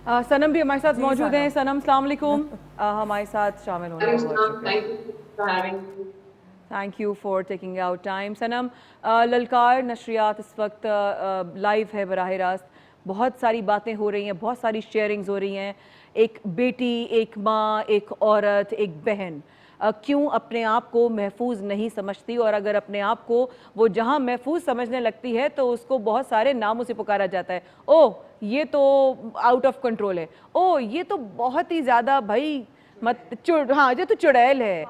सनम भी हमारे साथ जी मौजूद हैं। सनम। सनम, अस्सलाम वालेकुम। हमारे साथ शामिल होने का बहुत शुक्रिया। Thank you for having me. Thank you for taking out time. सनम, ललकार नशरियात इस वक्त लाइव है बराह रास्त। बहुत सारी बातें हो रही हैं, बहुत सारी शेयरिंग्स हो रही हैं। एक बेटी, एक माँ, एक औरत, एक बहन क्यों अपने आप को महफूज नहीं समझती, और अगर अपने आप को वो जहाँ महफूज समझने लगती है तो उसको बहुत सारे नामों से पुकारा जाता है। ओह, ये तो आउट ऑफ कंट्रोल है। ओह, ये तो बहुत ही ज़्यादा भाई मत चुड़, हाँ ये तो चुड़ैल है,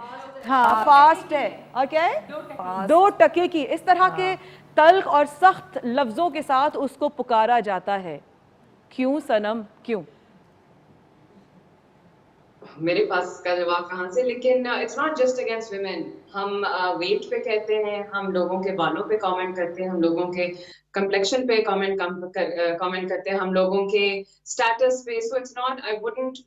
हाँ फास्ट है, और क्या है, दो फास्ट। टके की। इस तरह के हाँ। तल्ख और सख्त लफ्जों के साथ उसको पुकारा जाता है। क्यों सनम, क्यों? मेरे पास इसका जवाब कहाँ से, लेकिन it's not just against women. हम वेट पे कहते हैं, हम लोगों के बालों पे कमेंट करते हैं, हम लोगों के कम्प्लेक्शन पे कमेंट करते हैं, हम लोगों के स्टेटस पे। So it's not, I wouldn't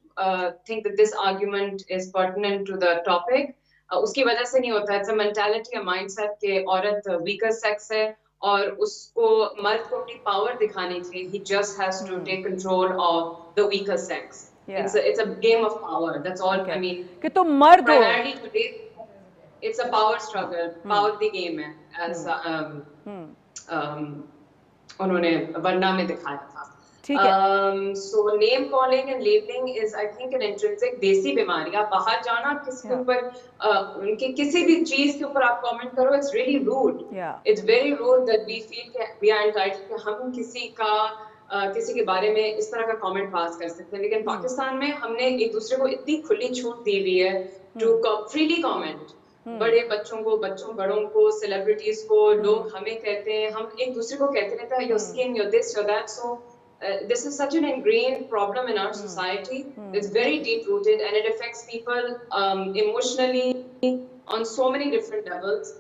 think that this argument is pertinent to the topic. उसकी वजह से नहीं होता। It's a mentality, a mindset के औरत वीकर सेक्स है और उसको, मर्द को अपनी पावर दिखानी चाहिए। He just has to take control of the weaker sex. या It's a game of power. That's all. Okay, I mean, कि तुम मर्द हो। primarily today, it's a power struggle. Hmm Power the game है, as हम्म हम्म um, उन्होंने वरना में दिखाया था. ठीक है। So name calling and labeling is, I think, an intrinsic देसी बीमारी. आप बाहर जाना, आप किसी के या ऊपर उनके किसी भी चीज के ऊपर आप कमेंट करो, it's really rude. या It's very rude that we feel कि we are entitled कि हम किसी के बारे में इस तरह का कमेंट पास कर सकते हैं। लेकिन पाकिस्तान में हमने एक दूसरे को इतनी खुली छूट दी हुई है टू फ्रीली कमेंट। बड़े बच्चों को, बड़ों को, सेलिब्रिटीज को, लोग हमें कहते हैं, हम एक दूसरे को कहते रहते हैं, your skin, your this, your that. So this is such an ingrained problem in our society. It's very deep rooted and it affects people emotionally on so many different levels.